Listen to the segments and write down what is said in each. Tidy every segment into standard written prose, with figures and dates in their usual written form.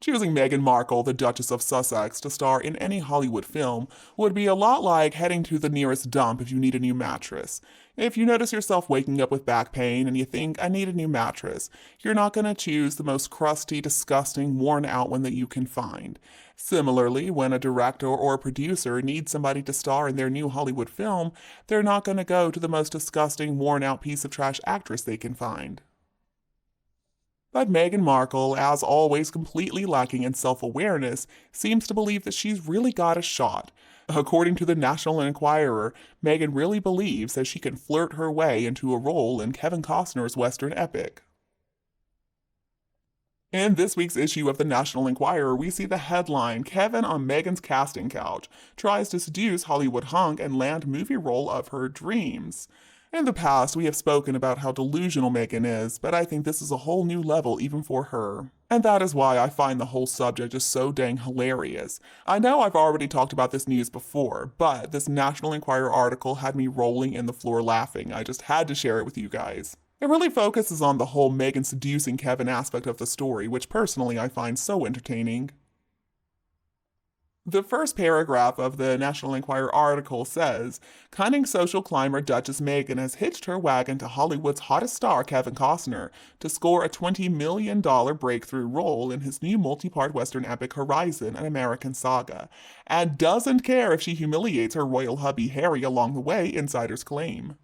Choosing Meghan Markle, the Duchess of Sussex, to star in any Hollywood film would be a lot like heading to the nearest dump if you need a new mattress. If you notice yourself waking up with back pain and you think, I need a new mattress, you're not going to choose the most crusty, disgusting, worn out one that you can find. Similarly, when a director or a producer needs somebody to star in their new Hollywood film, they're not going to go to the most disgusting, worn out piece of trash actress they can find. But Meghan Markle, as always completely lacking in self-awareness, seems to believe that she's really got a shot. According to the National Enquirer, Meghan really believes that she can flirt her way into a role in Kevin Costner's Western epic. In this week's issue of the National Enquirer, we see the headline, Kevin on Meghan's casting couch, tries to seduce Hollywood hunk and land movie role of her dreams. In the past, we have spoken about how delusional Meghan is, but I think this is a whole new level even for her. And that is why I find the whole subject just so dang hilarious. I know I've already talked about this news before, but this National Enquirer article had me rolling in the floor laughing. I just had to share it with you guys. It really focuses on the whole Meghan seducing Kevin aspect of the story, which personally I find so entertaining. The first paragraph of the National Enquirer article says, cunning social climber Duchess Meghan has hitched her wagon to Hollywood's hottest star Kevin Costner to score a $20 million breakthrough role in his new multi-part Western epic Horizon, an American saga, and doesn't care if she humiliates her royal hubby Harry along the way, insiders claim.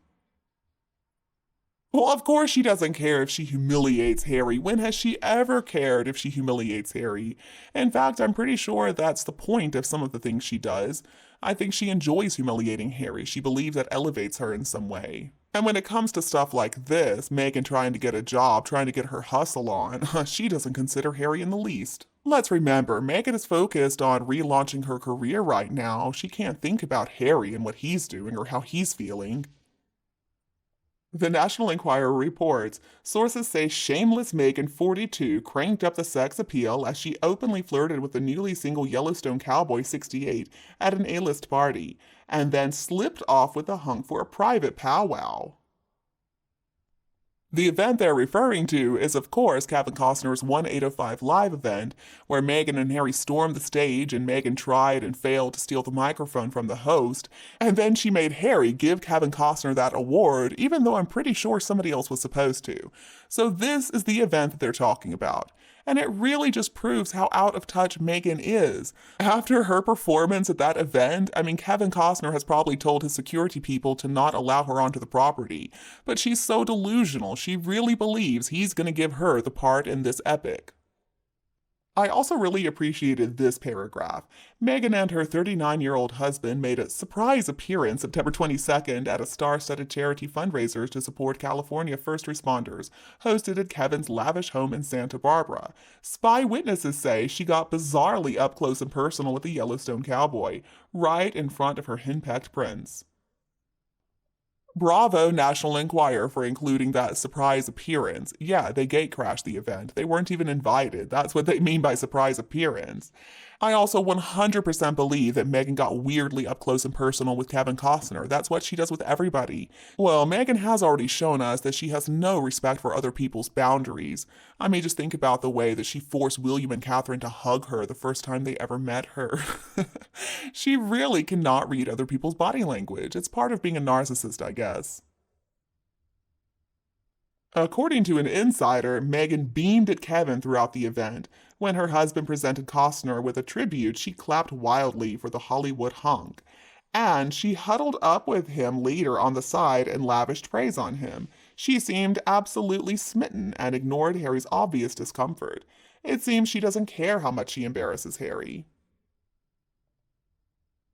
Well, of course she doesn't care if she humiliates Harry. When has she ever cared if she humiliates Harry? In fact, I'm pretty sure that's the point of some of the things she does. I think she enjoys humiliating Harry. She believes that elevates her in some way. And when it comes to stuff like this, Meghan trying to get a job, trying to get her hustle on, she doesn't consider Harry in the least. Let's remember, Meghan is focused on relaunching her career right now. She can't think about Harry and what he's doing or how he's feeling. The National Enquirer reports, sources say shameless Meghan 42 cranked up the sex appeal as she openly flirted with the newly single Yellowstone cowboy 68 at an A-list party, and then slipped off with the hunk for a private powwow. The event they're referring to is, of course, Kevin Costner's 1805 Live event, where Meghan and Harry stormed the stage and Meghan tried and failed to steal the microphone from the host, and then she made Harry give Kevin Costner that award, even though I'm pretty sure somebody else was supposed to. So this is the event that they're talking about. And it really just proves how out of touch Meghan is. After her performance at that event, Kevin Costner has probably told his security people to not allow her onto the property. But she's so delusional, she really believes he's going to give her the part in this epic. I also really appreciated this paragraph. Meghan and her 39-year-old husband made a surprise appearance September 22nd at a star-studded charity fundraiser to support California first responders, hosted at Kevin's lavish home in Santa Barbara. Spy witnesses say she got bizarrely up close and personal with the Yellowstone cowboy, right in front of her henpecked prince. Bravo, National Enquirer, for including that surprise appearance. Yeah, they gatecrashed the event. They weren't even invited. That's what they mean by surprise appearance. I also 100% believe that Meghan got weirdly up close and personal with Kevin Costner. That's what she does with everybody. Well, Meghan has already shown us that she has no respect for other people's boundaries. Just think about the way that she forced William and Catherine to hug her the first time they ever met her. She really cannot read other people's body language. It's part of being a narcissist, I guess. According to an insider, Meghan beamed at Kevin throughout the event. When her husband presented Costner with a tribute, she clapped wildly for the Hollywood hunk. And she huddled up with him later on the side and lavished praise on him. She seemed absolutely smitten and ignored Harry's obvious discomfort. It seems she doesn't care how much she embarrasses Harry.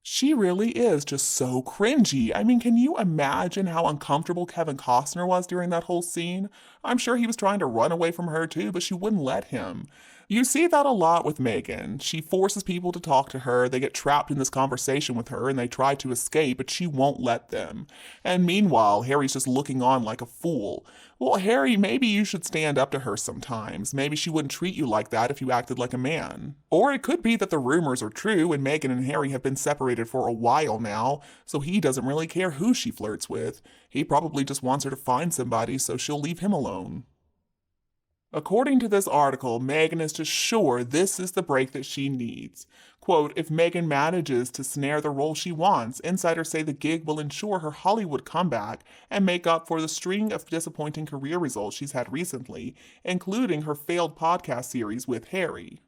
She really is just so cringy. Can you imagine how uncomfortable Kevin Costner was during that whole scene? I'm sure he was trying to run away from her too, but she wouldn't let him. You see that a lot with Meghan. She forces people to talk to her, they get trapped in this conversation with her, and they try to escape, but she won't let them. And meanwhile, Harry's just looking on like a fool. Well, Harry, maybe you should stand up to her sometimes. Maybe she wouldn't treat you like that if you acted like a man. Or it could be that the rumors are true and Meghan and Harry have been separated for a while now, so he doesn't really care who she flirts with. He probably just wants her to find somebody so she'll leave him alone. According to this article, Meghan is just sure this is the break that she needs. Quote, if Meghan manages to snare the role she wants, insiders say the gig will ensure her Hollywood comeback and make up for the string of disappointing career results she's had recently, including her failed podcast series with Harry.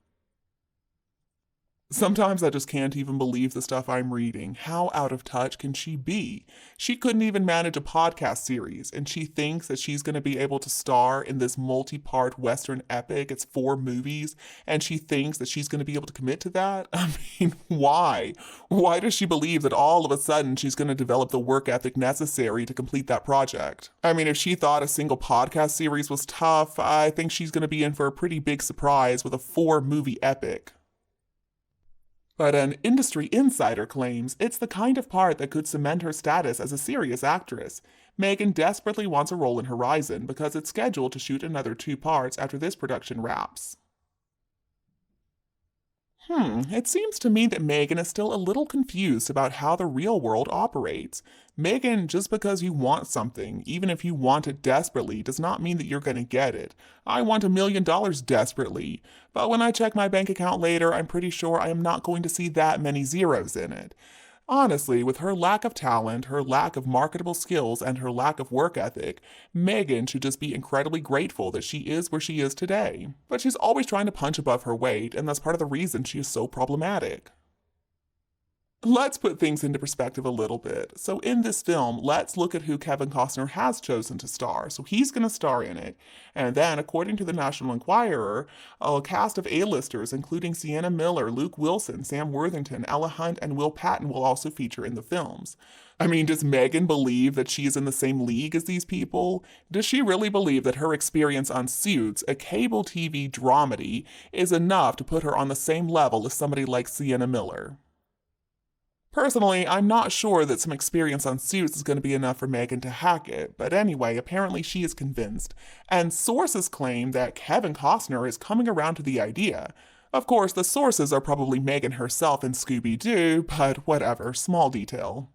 Sometimes I just can't even believe the stuff I'm reading. How out of touch can she be? She couldn't even manage a podcast series, and she thinks that she's going to be able to star in this multi-part Western epic. It's 4 movies, and she thinks that she's going to be able to commit to that? I mean, why? Why does she believe that all of a sudden she's going to develop the work ethic necessary to complete that project? I mean, if she thought a single podcast series was tough, I think she's going to be in for a pretty big surprise with a 4-movie epic. But an industry insider claims it's the kind of part that could cement her status as a serious actress. Meghan desperately wants a role in Horizon because it's scheduled to shoot another 2 parts after this production wraps. It seems to me that Meghan is still a little confused about how the real world operates. Meghan, just because you want something, even if you want it desperately, does not mean that you're going to get it. I want $1 million desperately, but when I check my bank account later, I'm pretty sure I am not going to see that many zeros in it. Honestly, with her lack of talent, her lack of marketable skills, and her lack of work ethic, Meghan should just be incredibly grateful that she is where she is today. But she's always trying to punch above her weight, and that's part of the reason she is so problematic. Let's put things into perspective a little bit. So in this film, let's look at who Kevin Costner has chosen to star. So he's going to star in it. And then, according to the National Enquirer, a cast of A-listers, including Sienna Miller, Luke Wilson, Sam Worthington, Ella Hunt, and Will Patton will also feature in the films. I mean, does Meghan believe that she is in the same league as these people? Does she really believe that her experience on Suits, a cable TV dramedy, is enough to put her on the same level as somebody like Sienna Miller? Personally, I'm not sure that some experience on Suits is going to be enough for Meghan to hack it, but anyway, apparently she is convinced. And sources claim that Kevin Costner is coming around to the idea. Of course, the sources are probably Meghan herself and Scooby-Doo, but whatever, small detail.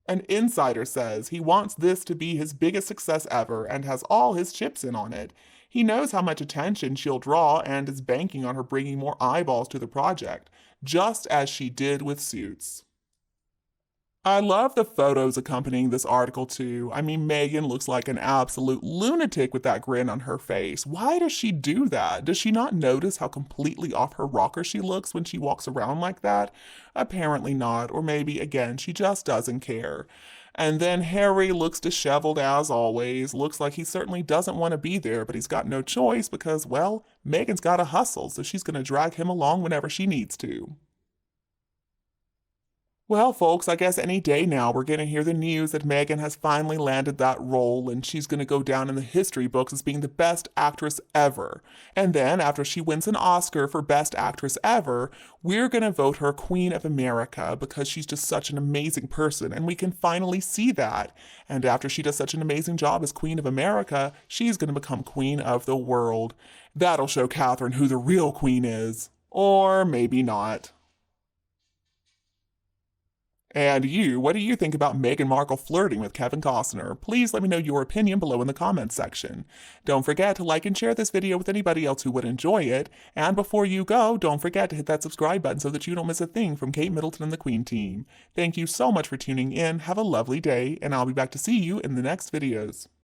An insider says he wants this to be his biggest success ever and has all his chips in on it. He knows how much attention she'll draw and is banking on her bringing more eyeballs to the project, just as she did with Suits. I love the photos accompanying this article too. I mean, Meghan looks like an absolute lunatic with that grin on her face. Why does she do that? Does she not notice how completely off her rocker she looks when she walks around like that? Apparently not, or maybe, again, she just doesn't care. And then Harry looks disheveled as always, looks like he certainly doesn't want to be there, but he's got no choice because, well, Meghan's got to hustle, so she's going to drag him along whenever she needs to. Well, folks, I guess any day now we're going to hear the news that Meghan has finally landed that role and she's going to go down in the history books as being the best actress ever. And then, after she wins an Oscar for Best Actress Ever, we're going to vote her Queen of America because she's just such an amazing person and we can finally see that. And after she does such an amazing job as Queen of America, she's going to become Queen of the world. That'll show Catherine who the real queen is. Or maybe not. And you, what do you think about Meghan Markle flirting with Kevin Costner? Please let me know your opinion below in the comments section. Don't forget to like and share this video with anybody else who would enjoy it. And before you go, don't forget to hit that subscribe button so that you don't miss a thing from Kate Middleton and the Queen team. Thank you so much for tuning in. Have a lovely day, and I'll be back to see you in the next videos.